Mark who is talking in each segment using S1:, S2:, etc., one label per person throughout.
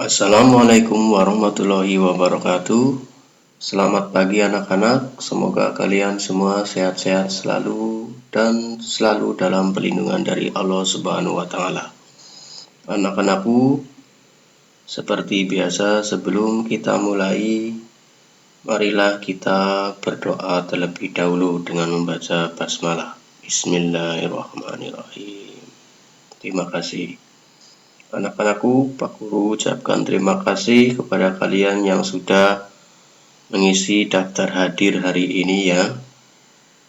S1: Assalamualaikum warahmatullahi wabarakatuh. Selamat pagi anak-anak, semoga kalian semua sehat-sehat selalu dan selalu dalam perlindungan dari Allah Subhanahu wa taala. Anak-anakku, seperti biasa sebelum kita mulai, marilah kita berdoa terlebih dahulu dengan membaca basmalah. Bismillahirrahmanirrahim. Terima kasih. Anak-anakku, Pak Guru ucapkan terima kasih kepada kalian yang sudah mengisi daftar hadir hari ini ya.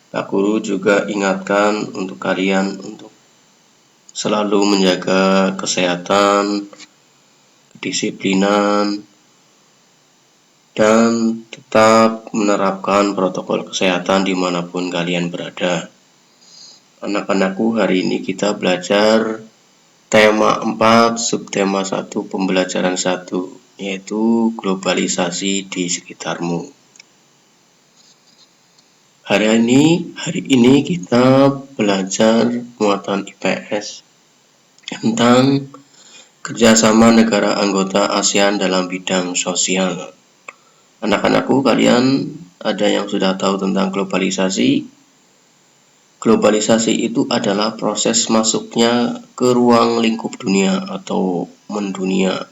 S1: Pak Guru juga ingatkan untuk kalian untuk selalu menjaga kesehatan, kedisiplinan, dan tetap menerapkan protokol kesehatan dimanapun kalian berada. Anak-anakku, hari ini kita belajar tema 4, subtema 1, pembelajaran 1, yaitu globalisasi di sekitarmu. Hari ini kita belajar muatan IPS tentang kerjasama negara anggota ASEAN dalam bidang sosial. Anak-anakku, kalian ada yang sudah tahu tentang globalisasi? Globalisasi itu adalah proses masuknya ke ruang lingkup dunia atau mendunia.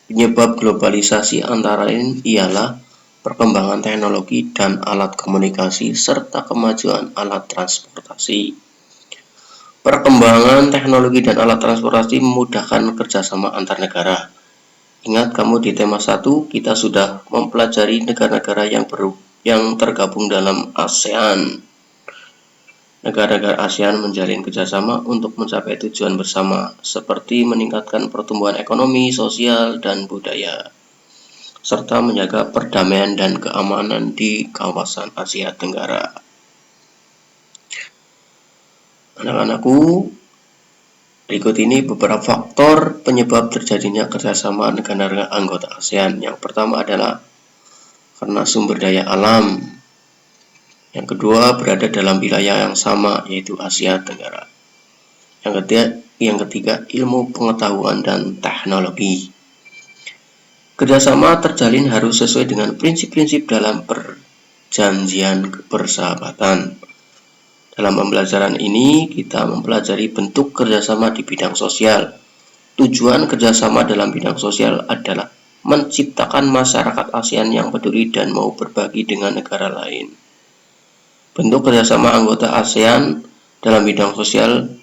S1: Penyebab globalisasi antara lain ialah perkembangan teknologi dan alat komunikasi serta kemajuan alat transportasi. Perkembangan teknologi dan alat transportasi memudahkan kerjasama antar negara. Ingat, kamu di tema 1 kita sudah mempelajari negara-negara yang tergabung dalam ASEAN. Negara-negara ASEAN menjalin kerjasama untuk mencapai tujuan bersama, seperti meningkatkan pertumbuhan ekonomi, sosial, dan budaya, serta menjaga perdamaian dan keamanan di kawasan Asia Tenggara. Anak-anakku, berikut ini beberapa faktor penyebab terjadinya kerjasama negara anggota ASEAN. Yang pertama adalah karena sumber daya alam. Yang kedua, berada dalam wilayah yang sama, yaitu Asia Tenggara. Yang ketiga, ilmu pengetahuan dan teknologi. Kerjasama terjalin harus sesuai dengan prinsip-prinsip dalam perjanjian persahabatan. Dalam pembelajaran ini, kita mempelajari bentuk kerjasama di bidang sosial. Tujuan kerjasama dalam bidang sosial adalah menciptakan masyarakat ASEAN yang peduli dan mau berbagi dengan negara lain. Bentuk kerjasama anggota ASEAN dalam bidang sosial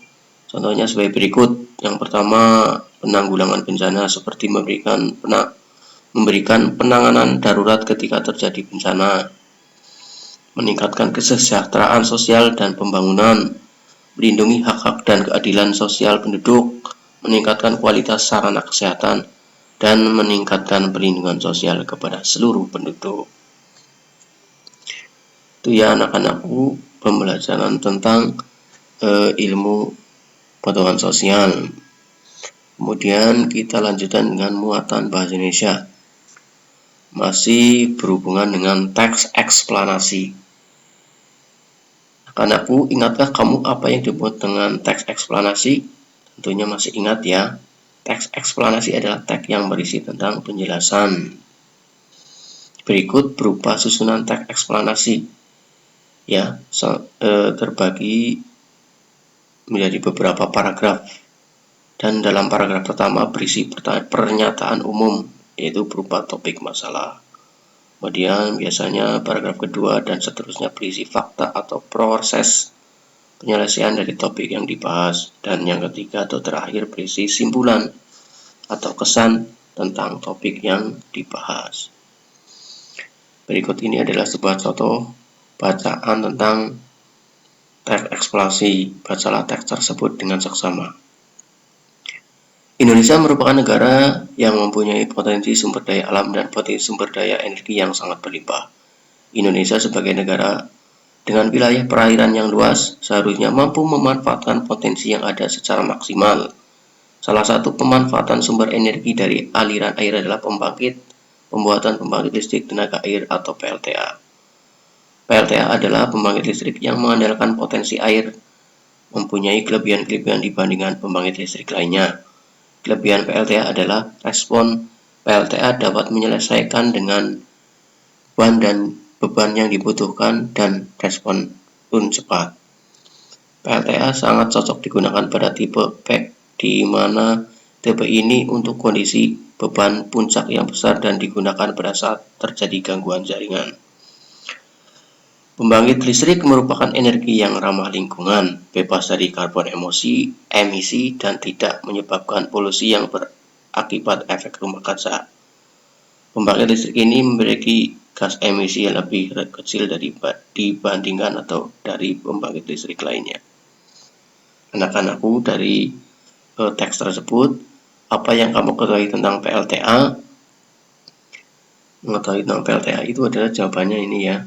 S1: contohnya sebagai berikut. Yang pertama, penanggulangan bencana seperti memberikan penanganan darurat ketika terjadi bencana, meningkatkan kesejahteraan sosial dan pembangunan, melindungi hak-hak dan keadilan sosial penduduk, meningkatkan kualitas sarana kesehatan, dan meningkatkan perlindungan sosial kepada seluruh penduduk. Itu ya anak-anakku, pembelajaran tentang ilmu pengetahuan sosial. Kemudian kita lanjutkan dengan muatan bahasa Indonesia. Masih berhubungan dengan teks eksplanasi. Anak-anakku, ingatkah kamu apa yang disebut dengan teks eksplanasi? Tentunya masih ingat ya. Teks eksplanasi adalah teks yang berisi tentang penjelasan. Berikut berupa susunan teks eksplanasi. Ya, terbagi menjadi beberapa paragraf. Dan dalam paragraf pertama berisi pernyataan umum, yaitu berupa topik masalah. Kemudian biasanya paragraf kedua dan seterusnya berisi fakta atau proses penyelesaian dari topik yang dibahas. Dan yang ketiga atau terakhir berisi simpulan atau kesan tentang topik yang dibahas. Berikut ini adalah sebuah contoh bacaan tentang teks eksplanasi. Bacalah teks tersebut dengan seksama. Indonesia merupakan negara yang mempunyai potensi sumber daya alam dan potensi sumber daya energi yang sangat berlimpah. Indonesia sebagai negara dengan wilayah perairan yang luas seharusnya mampu memanfaatkan potensi yang ada secara maksimal. Salah satu pemanfaatan sumber energi dari aliran air adalah pembuatan pembangkit listrik tenaga air atau PLTA. PLTA adalah pembangkit listrik yang mengandalkan potensi air, mempunyai kelebihan-kelebihan dibandingkan pembangkit listrik lainnya. Kelebihan PLTA adalah respon PLTA dapat menyelesaikan dengan beban yang dibutuhkan dan respon pun cepat. PLTA sangat cocok digunakan pada tipe pack, di mana tipe ini untuk kondisi beban puncak yang besar dan digunakan pada saat terjadi gangguan jaringan. Pembangkit listrik merupakan energi yang ramah lingkungan, bebas dari karbon emisi, dan tidak menyebabkan polusi yang berakibat efek rumah kaca. Pembangkit listrik ini memiliki gas emisi yang lebih kecil dibandingkan atau dari pembangkit listrik lainnya. Anak-anakku, dari teks tersebut, apa yang kamu ketahui tentang PLTA? Mengetahui tentang PLTA itu adalah jawabannya ini ya,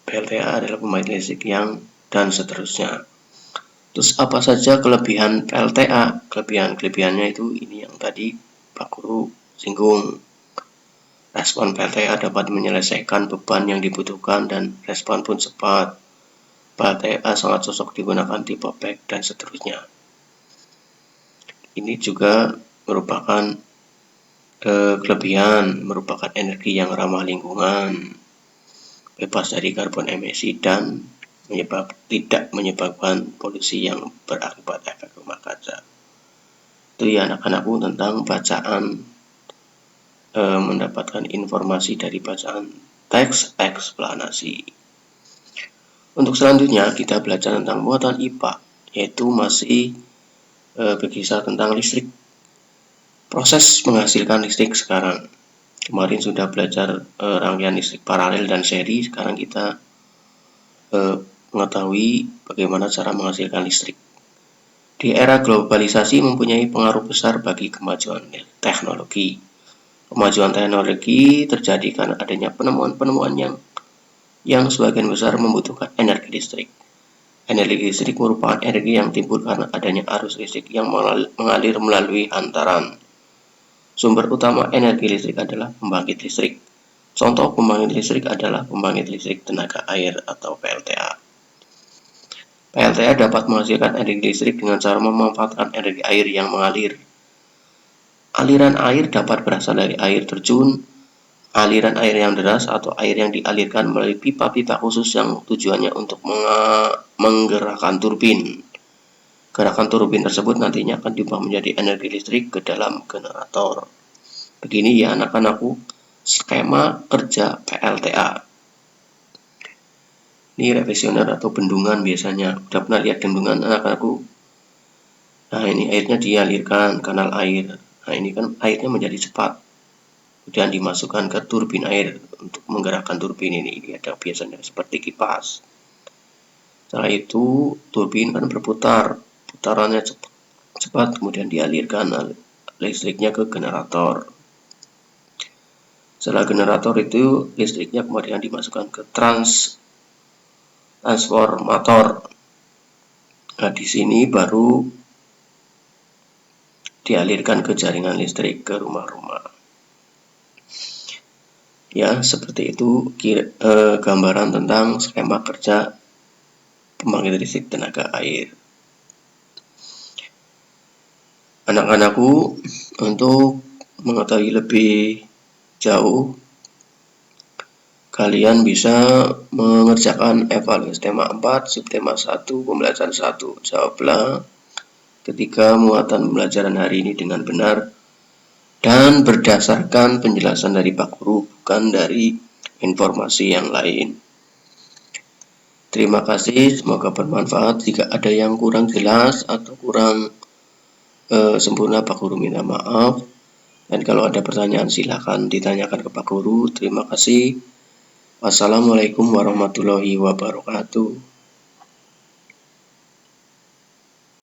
S1: PLTA adalah pembangkit listrik yang dan seterusnya. Terus apa saja kelebihan PLTA? Kelebihannya itu ini yang tadi Pak Guru singgung. Respon PLTA dapat menyelesaikan beban yang dibutuhkan dan respon pun cepat. PLTA sangat cocok digunakan tipe pack dan seterusnya. Ini juga merupakan kelebihan, merupakan energi yang ramah lingkungan, bebas dari karbon emisi, dan tidak menyebabkan polusi yang berakibat efek rumah kaca. Itu ya anak-anakku tentang bacaan, mendapatkan informasi dari bacaan teks eksplanasi. Untuk selanjutnya kita belajar tentang muatan IPA, yaitu masih berkisar tentang listrik. Proses menghasilkan listrik sekarang. Kemarin sudah belajar rangkaian listrik paralel dan seri, sekarang kita mengetahui bagaimana cara menghasilkan listrik. Di era globalisasi mempunyai pengaruh besar bagi kemajuan teknologi. Kemajuan teknologi terjadi karena adanya penemuan-penemuan yang sebagian besar membutuhkan energi listrik. Energi listrik merupakan energi yang timbul karena adanya arus listrik yang mengalir melalui hantaran. Sumber utama energi listrik adalah pembangkit listrik. Contoh pembangkit listrik adalah pembangkit listrik tenaga air atau PLTA. PLTA dapat menghasilkan energi listrik dengan cara memanfaatkan energi air yang mengalir. Aliran air dapat berasal dari air terjun, aliran air yang deras, atau air yang dialirkan melalui pipa-pipa khusus yang tujuannya untuk menggerakkan turbin. Gerakan turbin tersebut nantinya akan diubah menjadi energi listrik ke dalam generator. Begini ya anak-anakku skema kerja PLTA. Ini revisioner atau bendungan biasanya. Udah pernah lihat bendungan anak-anakku? Nah ini airnya dialirkan kanal air. Nah ini kan airnya menjadi cepat. Kemudian dimasukkan ke turbin air untuk menggerakkan turbin ini. Ini ada biasanya seperti kipas. Setelah itu turbin kan berputar. Putarannya cepat, kemudian dialirkan listriknya ke generator. Setelah generator itu listriknya kemudian dimasukkan ke transformator. Nah, di sini baru dialirkan ke jaringan listrik ke rumah-rumah. Ya, seperti itu gambaran tentang skema kerja pembangkit listrik tenaga air. Anak-anakku, untuk mengetahui lebih jauh, kalian bisa mengerjakan evaluasi tema 4, subtema 1, pembelajaran 1. Jawablah ketika muatan pembelajaran hari ini dengan benar dan berdasarkan penjelasan dari Pak Guru, bukan dari informasi yang lain. Terima kasih, semoga bermanfaat. Jika ada yang kurang jelas atau kurang sempurna, Pak Guru minta maaf. Dan kalau ada pertanyaan silakan ditanyakan ke Pak Guru. Terima kasih. Wassalamualaikum warahmatullahi wabarakatuh.